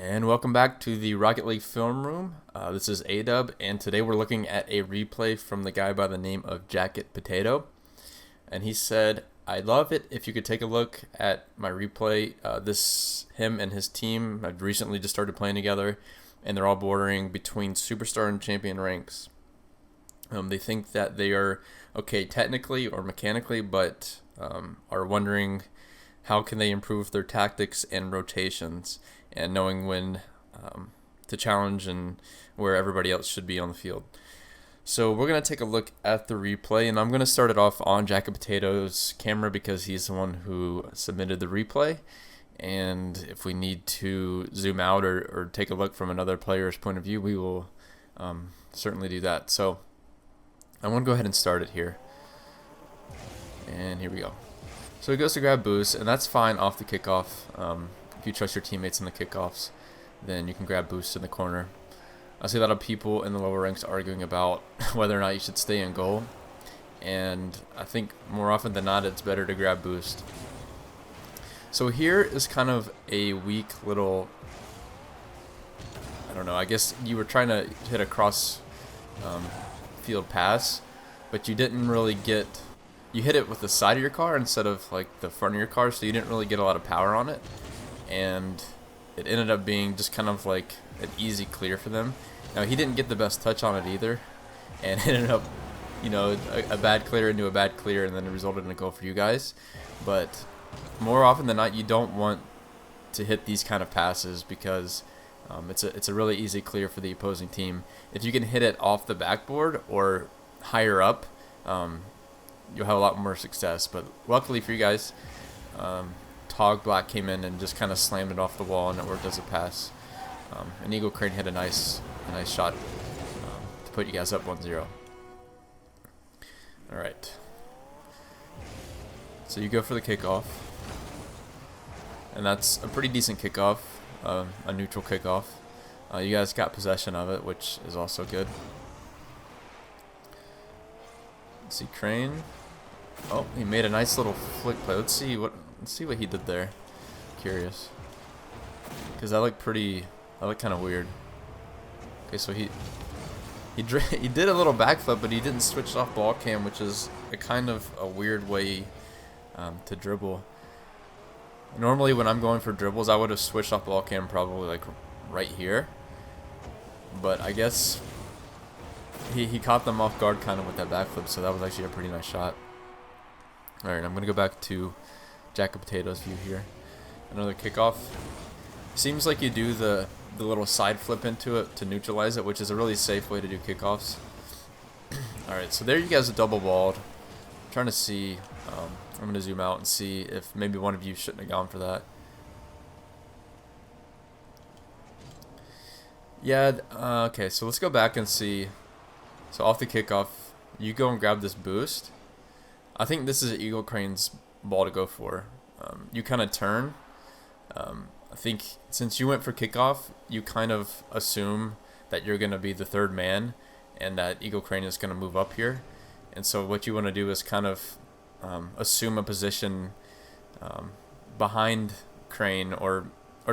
And welcome back to the Rocket League Film Room. This is A-Dub, and today we're looking at a replay from the guy by the name of Jaypotayto. And he said, "I'd love it if you could take a look at my replay. Him and his team have recently just started playing together, and they're all bordering between superstar and champion ranks. They think that they are okay technically or mechanically, but are wondering how can they improve their tactics and rotations, and knowing when to challenge and where everybody else should be on the field." So we're going to take a look at the replay, and I'm going to start it off on Jaypotayto's camera because he's the one who submitted the replay. And if we need to zoom out or take a look from another player's point of view, we will certainly do that. So I want to go ahead and start it here. And here we go. So he goes to grab boost, and that's fine off the kickoff. If you trust your teammates in the kickoffs, then you can grab boost in the corner. I see a lot of people in the lower ranks arguing about whether or not you should stay in goal, and I think more often than not it's better to grab boost. So here is kind of a weak little, I don't know, I guess you were trying to hit a cross field pass, but you didn't really get, you hit it with the side of your car instead of like the front of your car, so you didn't really get a lot of power on it, and it ended up being just kind of like an easy clear for them. Now he didn't get the best touch on it either, and it ended up, you know, a bad clear into a bad clear, and then it resulted in a goal for you guys. But more often than not, you don't want to hit these kind of passes because it's a really easy clear for the opposing team. If you can hit it off the backboard or higher up, you'll have a lot more success. But luckily for you guys, Tog Black came in and just kind of slammed it off the wall, and it worked as a pass. And Eagle Crane hit a nice shot to put you guys up 1-0. All right. So you go for the kickoff, and that's a pretty decent kickoff, a neutral kickoff. You guys got possession of it, which is also good. Let's see, Crane. Oh, he made a nice little flick play. Let's see what he did there. Curious, because that looked kind of weird. Okay, so he did a little backflip, but he didn't switch off ball cam, which is a kind of a weird way to dribble. Normally, when I'm going for dribbles, I would have switched off ball cam probably like right here, but I guess he caught them off guard kind of with that backflip, so that was actually a pretty nice shot. All right, I'm gonna go back to Jaypotayto's view here. Another kickoff. Seems like you do the little side flip into it to neutralize it, which is a really safe way to do kickoffs. Alright, so there you guys are double balled. I'm trying to see, I'm going to zoom out and see if maybe one of you shouldn't have gone for that. Yeah, okay, so let's go back and see. So off the kickoff, you go and grab this boost. I think this is Eagle Crane's ball to go for. You kind of turn. I think since you went for kickoff, you kind of assume that you're going to be the third man and that Eagle Crane is going to move up here. And so what you want to do is kind of assume a position behind Crane, or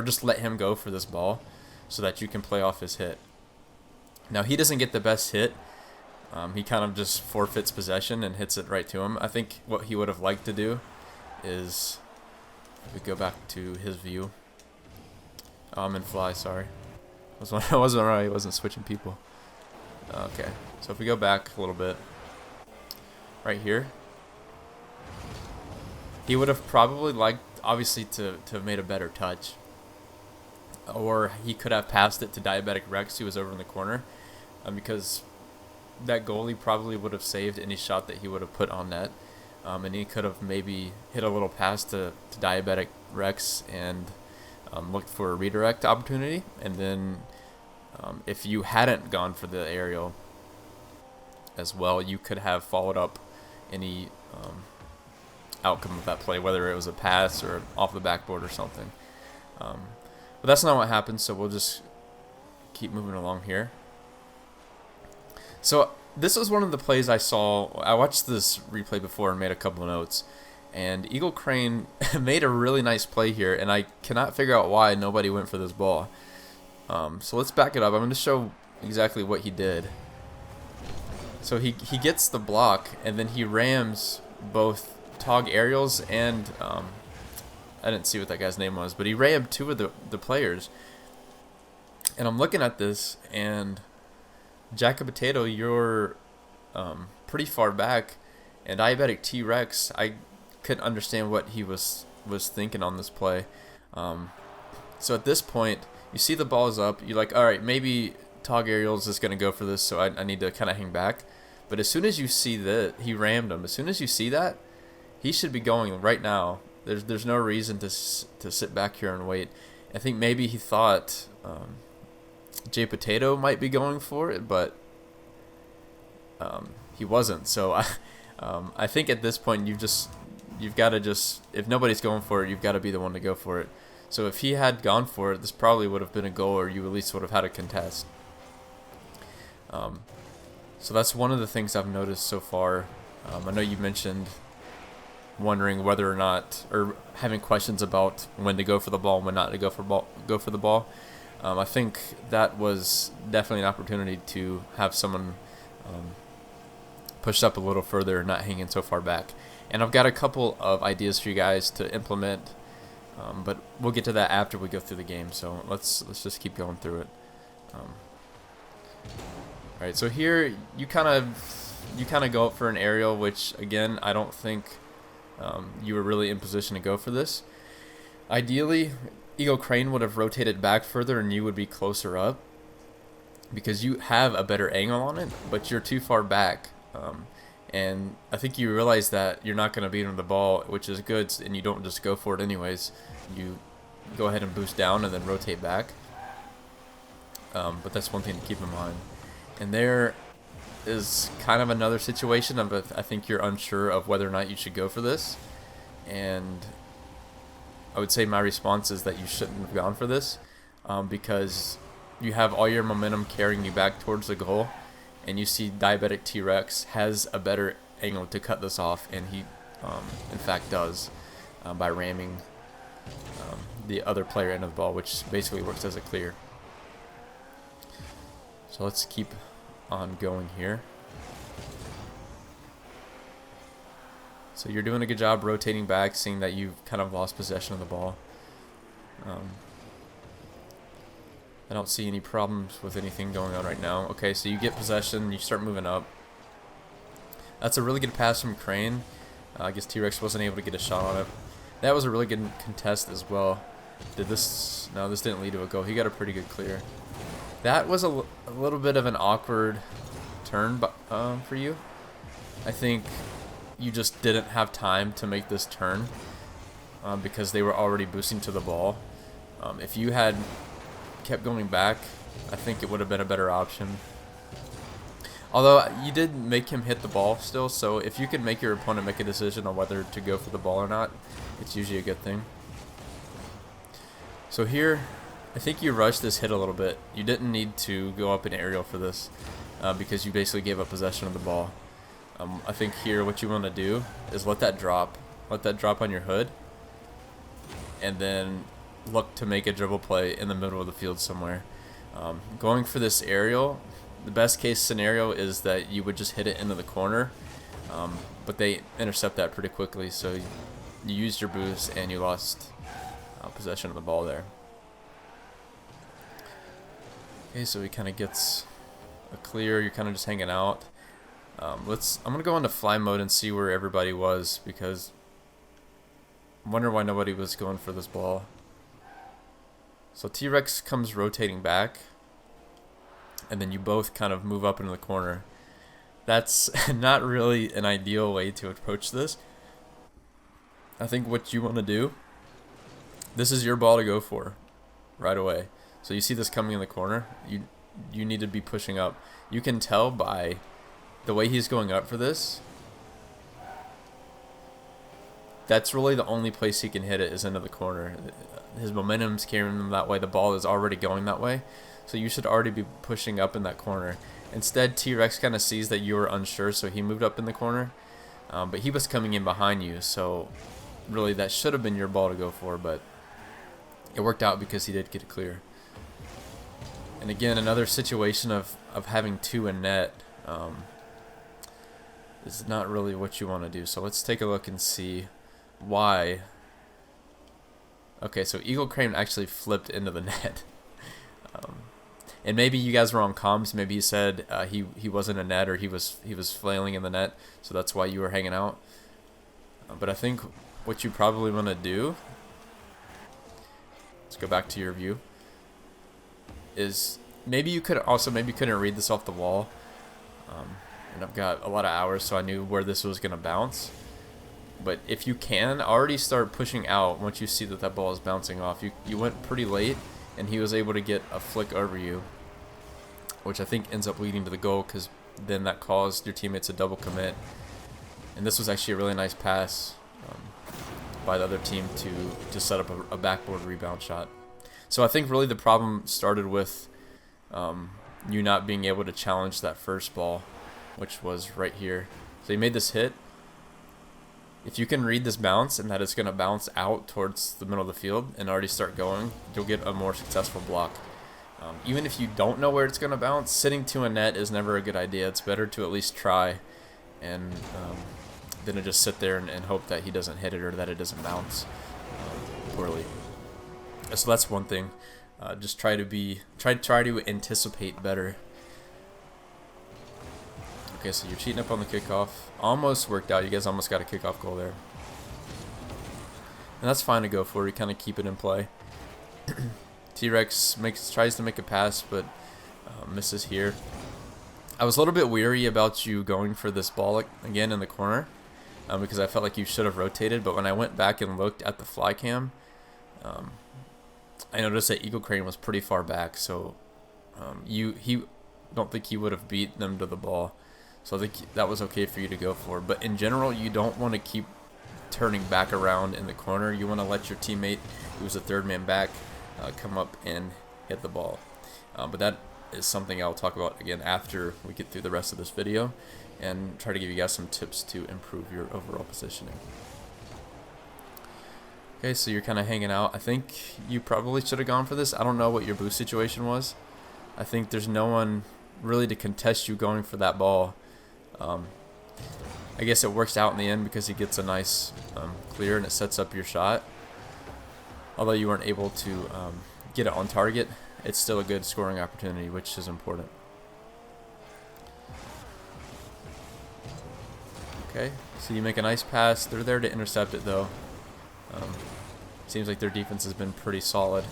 just let him go for this ball so that you can play off his hit. Now, he doesn't get the best hit. He kind of just forfeits possession and hits it right to him. I think what he would have liked to do is, if we go back to his view. I'm in fly, sorry. I wasn't right, I wasn't switching people. Okay, so if we go back a little bit, right here, he would have probably liked, obviously, to have made a better touch. Or he could have passed it to Diabetic Rex, who was over in the corner, because that goalie probably would have saved any shot that he would have put on net. And he could have maybe hit a little pass to Diabetic Rex and looked for a redirect opportunity. And then if you hadn't gone for the aerial as well, you could have followed up any outcome of that play, whether it was a pass or off the backboard or something. But that's not what happened, so we'll just keep moving along here. So this was one of the plays I saw. I watched this replay before and made a couple of notes. And Eagle Crane made a really nice play here, and I cannot figure out why nobody went for this ball. So let's back it up. I'm going to show exactly what he did. So he gets the block, and then he rams both Tog aerials and I didn't see what that guy's name was, but he rammed two of the players. And I'm looking at this, and Jaypotayto, you're pretty far back, and Diabetic T-Rex, I couldn't understand what he was thinking on this play. So at this point, you see the ball's up, you're like, alright, maybe Tog Aerials is going to go for this, so I need to kind of hang back. But as soon as you see that, he rammed him. As soon as you see that, he should be going right now. There's no reason to sit back here and wait. I think maybe he thought Jaypotayto might be going for it, but he wasn't. So I think at this point you've got to just, if nobody's going for it, you've got to be the one to go for it. So if he had gone for it, this probably would have been a goal, or you at least would have had a contest. So that's one of the things I've noticed so far. I know you mentioned wondering whether or not, or having questions about when to go for the ball and when not to go for the ball. I think that was definitely an opportunity to have someone pushed up a little further and not hanging so far back. And I've got a couple of ideas for you guys to implement, but we'll get to that after we go through the game. So let's just keep going through it. All right, so here you kind of go up for an aerial, which again I don't think you were really in position to go for this. Ideally, Eagle Crane would have rotated back further and you would be closer up, because you have a better angle on it, but you're too far back. And I think you realize that you're not going to beat him the ball, which is good, and you don't just go for it anyways. You go ahead and boost down and then rotate back. But that's one thing to keep in mind. And there is kind of another situation of I think you're unsure of whether or not you should go for this. And I would say my response is that you shouldn't have gone for this, because you have all your momentum carrying you back towards the goal, and you see Diabetic T-Rex has a better angle to cut this off, and he in fact does, by ramming the other player into the ball, which basically works as a clear. So let's keep on going here. So you're doing a good job rotating back, seeing that you've kind of lost possession of the ball. I don't see any problems with anything going on right now. Okay, so you get possession, you start moving up. That's a really good pass from Crane. I guess T-Rex wasn't able to get a shot on it. That was a really good contest as well. Did this? No, this didn't lead to a goal. He got a pretty good clear. That was a little bit of an awkward turn for you. I think you just didn't have time to make this turn because they were already boosting to the ball. If you had kept going back, I think it would have been a better option. Although you did make him hit the ball still, so if you could make your opponent make a decision on whether to go for the ball or not, it's usually a good thing. So here, I think you rushed this hit a little bit. You didn't need to go up an aerial for this because you basically gave up possession of the ball. I think here what you want to do is let that drop on your hood, and then look to make a dribble play in the middle of the field somewhere. Going for this aerial, the best case scenario is that you would just hit it into the corner, but they intercept that pretty quickly, so you used your boost and you lost possession of the ball there. Okay, so he kind of gets a clear. You're kind of just hanging out. I'm gonna go into fly mode and see where everybody was, because I wonder why nobody was going for this ball. So T-Rex comes rotating back, and then you both kind of move up into the corner. That's not really an ideal way to approach this. I think what you want to do, this is your ball to go for right away. So you see this coming in the corner, you need to be pushing up. You can tell by the way he's going up for this, that's really the only place he can hit it is into the corner. His momentum's carrying him that way. The ball is already going that way. So you should already be pushing up in that corner. Instead, T-Rex kind of sees that you were unsure, so he moved up in the corner. But he was coming in behind you, so really that should have been your ball to go for, but it worked out because he did get it clear. And again, another situation of having two in net is not really what you want to do. So let's take a look and see why. Okay, so Eagle Crane actually flipped into the net. And maybe you guys were on comms. Maybe you said he wasn't a net, or he was flailing in the net, so that's why you were hanging out. But I think what you probably want to do, let's go back to your view, is maybe you couldn't read this off the wall. And I've got a lot of hours, so I knew where this was gonna bounce. But if you can, already start pushing out once you see that that ball is bouncing off. You went pretty late, and he was able to get a flick over you, which I think ends up leading to the goal, because then that caused your teammates to double commit. And this was actually a really nice pass by the other team to set up a backboard rebound shot. So I think really the problem started with you not being able to challenge that first ball, which was right here. So you made this hit. If you can read this bounce and that it's going to bounce out towards the middle of the field and already start going, you'll get a more successful block. Even if you don't know where it's going to bounce, sitting to a net is never a good idea. It's better to at least try and than to just sit there and hope that he doesn't hit it or that it doesn't bounce poorly. So that's one thing. Just try to anticipate better. Okay, so you're cheating up on the kickoff. Almost worked out. You guys almost got a kickoff goal there. And that's fine to go for. You kind of keep it in play. T-Rex tries to make a pass, but misses here. I was a little bit weary about you going for this ball again in the corner because I felt like you should have rotated. But when I went back and looked at the fly cam, I noticed that Eagle Crane was pretty far back. So he don't think he would have beat them to the ball. So I think that was okay for you to go for. But in general, you don't want to keep turning back around in the corner. You want to let your teammate, who's a third man back, come up and hit the ball. But that is something I'll talk about again after we get through the rest of this video and try to give you guys some tips to improve your overall positioning. Okay, so you're kind of hanging out. I think you probably should have gone for this. I don't know what your boost situation was. I think there's no one really to contest you going for that ball. I guess it works out in the end because he gets a nice clear and it sets up your shot. Although you weren't able to get it on target, it's still a good scoring opportunity, which is important. Okay, so you make a nice pass. They're there to intercept it though. Seems like their defense has been pretty solid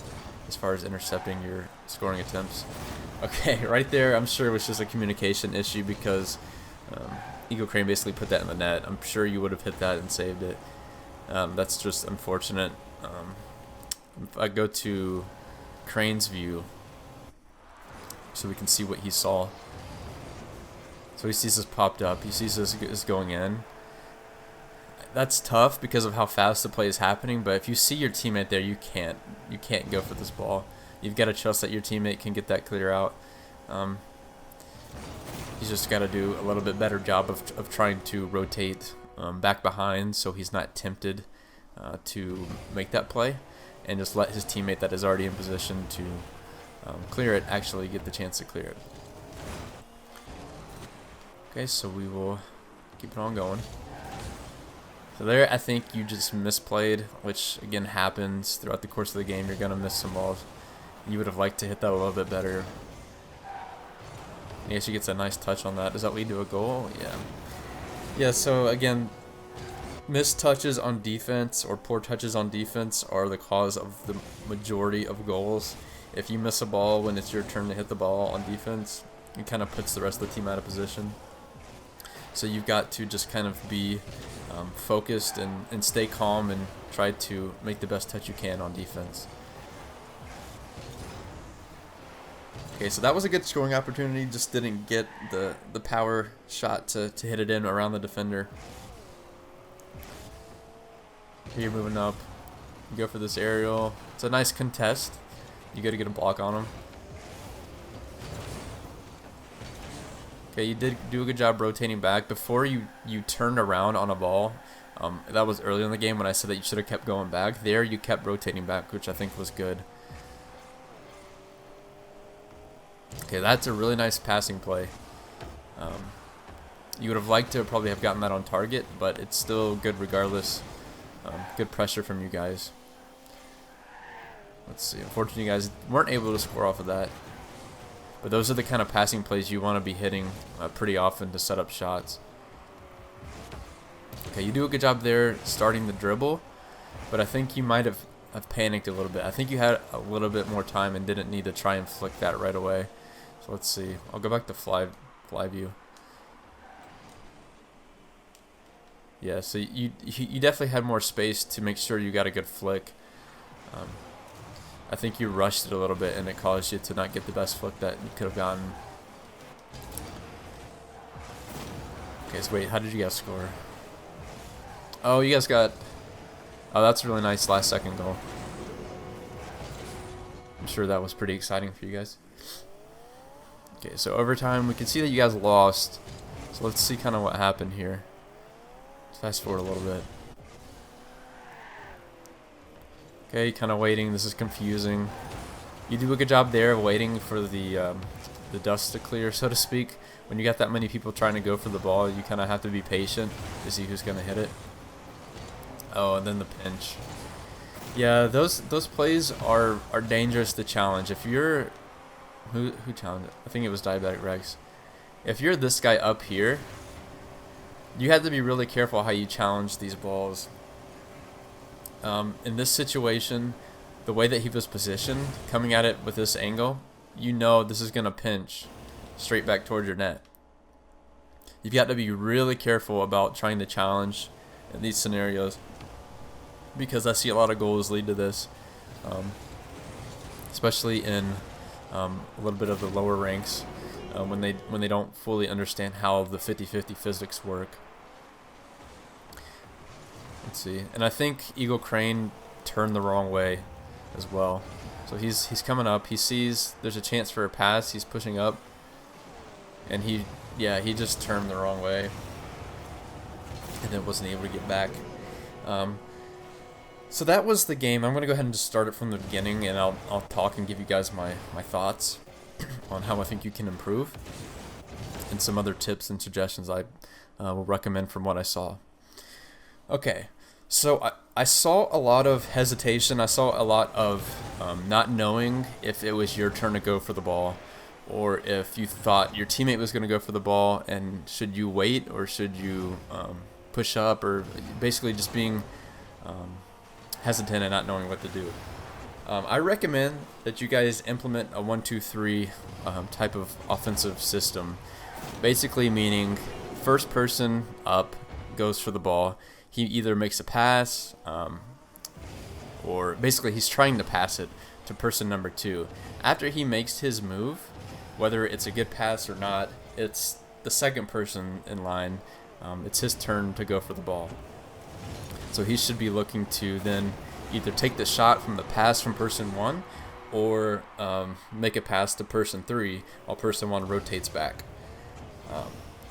as far as intercepting your scoring attempts. Okay, right there I'm sure it was just a communication issue because Eagle Crane basically put that in the net. I'm sure you would have hit that and saved it. That's just unfortunate. If I go to Crane's view so we can see what he saw. So he sees this popped up. He sees this is going in. That's tough because of how fast the play is happening, but if you see your teammate there, you can't go for this ball. You've got to trust that your teammate can get that clear out. He's just got to do a little bit better job of trying to rotate back behind so he's not tempted to make that play, and just let his teammate that is already in position to clear it actually get the chance to clear it. Okay, so we will keep it on going. So there, I think you just misplayed, which again happens throughout the course of the game. You're going to miss some balls. You would have liked to hit that a little bit better. I guess he gets a nice touch on that. Does that lead to a goal? Yeah. Yeah, so again, missed touches on defense or poor touches on defense are the cause of the majority of goals. If you miss a ball when it's your turn to hit the ball on defense, it kind of puts the rest of the team out of position. So you've got to just kind of be focused and stay calm and try to make the best touch you can on defense. Okay, so that was a good scoring opportunity, just didn't get the power shot to hit it in around the defender. Here you're moving up. You go for this aerial. It's a nice contest. You got to get a block on him. Okay, you did do a good job rotating back. Before you turned around on a ball, that was early in the game when I said that you should have kept going back. There you kept rotating back, which I think was good. Okay, that's a really nice passing play. You would have liked to probably have gotten that on target, but it's still good regardless. Good pressure from you guys. Let's see. Unfortunately, you guys weren't able to score off of that. But those are the kind of passing plays you want to be hitting pretty often to set up shots. Okay, you do a good job there starting the dribble, but I think you might have panicked a little bit. I think you had a little bit more time and didn't need to try and flick that right away. So let's see. I'll go back to fly view. Yeah, so you definitely had more space to make sure you got a good flick. I think you rushed it a little bit and it caused you to not get the best flick that you could have gotten. Okay, so wait, how did you guys score? Oh, you guys got... Oh, that's a really nice last second goal. I'm sure that was pretty exciting for you guys. Okay, so overtime, we can see that you guys lost. So let's see kind of what happened here. Let's fast forward a little bit. Okay, kind of waiting. This is confusing. You do a good job there of waiting for the dust to clear, so to speak. When you got that many people trying to go for the ball, you kind of have to be patient to see who's going to hit it. Oh, and then the pinch. Yeah, those plays are dangerous to challenge. If you're... Who challenged it? I think it was Diabetic Rex. If you're this guy up here, you have to be really careful how you challenge these balls. In this situation, the way that he was positioned, coming at it with this angle, you know this is going to pinch straight back towards your net. You've got to be really careful about trying to challenge in these scenarios, because I see a lot of goals lead to this, especially in a little bit of the lower ranks, when they don't fully understand how the 50-50 physics work. Let's see, and I think Eagle Crane turned the wrong way as well. So he's coming up. He sees there's a chance for a pass. He's pushing up, and he just turned the wrong way, and then wasn't able to get back. So that was the game. I'm gonna go ahead and just start it from the beginning, and I'll talk and give you guys my thoughts on how I think you can improve, and some other tips and suggestions I will recommend from what I saw. Okay, so I saw a lot of hesitation. I saw a lot of not knowing if it was your turn to go for the ball, or if you thought your teammate was going to go for the ball, and should you wait or should you push up, or basically just being hesitant and not knowing what to do. I recommend that you guys implement a 1-2-3 type of offensive system, basically meaning first person up goes for the ball. He either makes a pass, or basically he's trying to pass it to person number 2. After he makes his move, whether it's a good pass or not, it's the second person in line. It's his turn to go for the ball. So he should be looking to then either take the shot from the pass from person 1, or make a pass to person 3 while person 1 rotates back.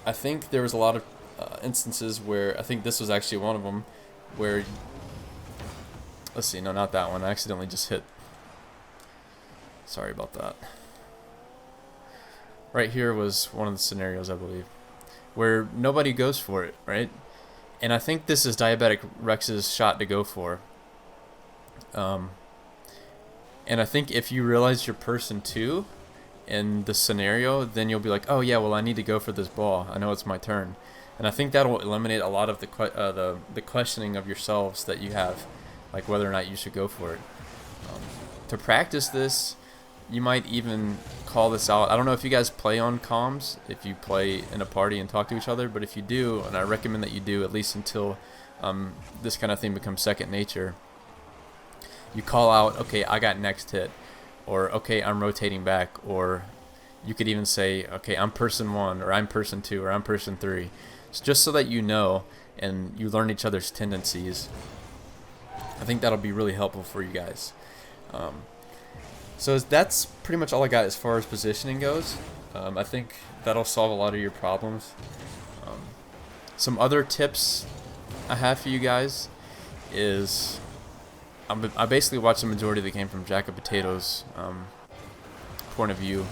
I think there was a lot of instances where, I think this was actually one of them, where, let's see, no, not that one. I accidentally just hit. Sorry about that. Right here was one of the scenarios, I believe, where nobody goes for it, right? And I think this is Diabetic Rex's shot to go for. And I think if you realize you're person 2 in the scenario, then you'll be like, oh yeah, well I need to go for this ball. I know it's my turn. And I think that will eliminate a lot of the questioning of yourselves that you have, like whether or not you should go for it. To practice this, you might even call this out. I don't know if you guys play on comms, if you play in a party and talk to each other, but if you do, and I recommend that you do, at least until this kind of thing becomes second nature, you call out, okay, I got next hit, or okay, I'm rotating back, or you could even say, okay, I'm person 1, or I'm person 2, or I'm person 3. Just so that you know and you learn each other's tendencies. I think that'll be really helpful for you guys. So that's pretty much all I got as far as positioning goes. I think that'll solve a lot of your problems. Some other tips I have for you guys is I basically watched the majority of the game from Jaypotayto's point of view,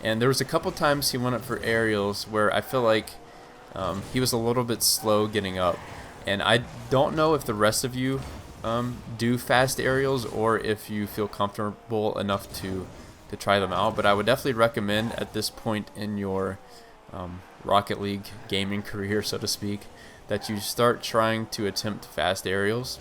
And there was a couple times he went up for aerials where I feel like he was a little bit slow getting up. And I don't know if the rest of you do fast aerials or if you feel comfortable enough to try them out. But I would definitely recommend at this point in your Rocket League gaming career, so to speak, that you start trying to attempt fast aerials.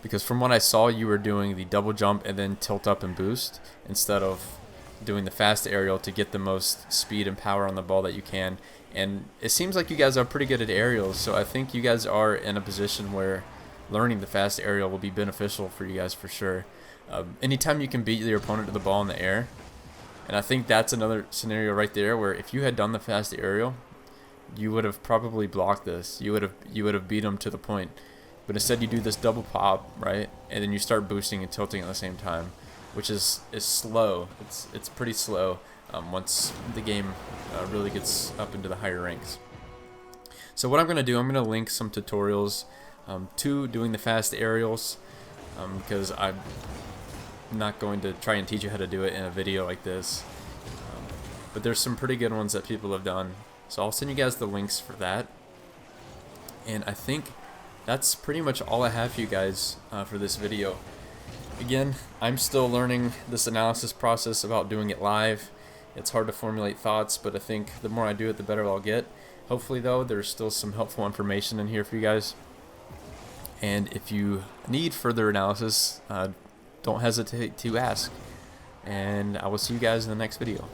Because from what I saw, you were doing the double jump and then tilt up and boost instead of doing the fast aerial to get the most speed and power on the ball that you can. And it seems like you guys are pretty good at aerials, so I think you guys are in a position where learning the fast aerial will be beneficial for you guys for sure. Anytime you can beat your opponent to the ball in the air, and I think that's another scenario right there where if you had done the fast aerial, you would have probably blocked this. You would have beat him to the point. But instead you do this double pop, right? And then you start boosting and tilting at the same time, which is slow. It's pretty slow once the game really gets up into the higher ranks. So what I'm going to do, I'm going to link some tutorials to doing the fast aerials because I'm not going to try and teach you how to do it in a video like this. But there's some pretty good ones that people have done. So I'll send you guys the links for that. And I think that's pretty much all I have for you guys for this video. Again, I'm still learning this analysis process about doing it live. It's hard to formulate thoughts, but I think the more I do it, the better I'll get. Hopefully, though, there's still some helpful information in here for you guys. And if you need further analysis, don't hesitate to ask. And I will see you guys in the next video.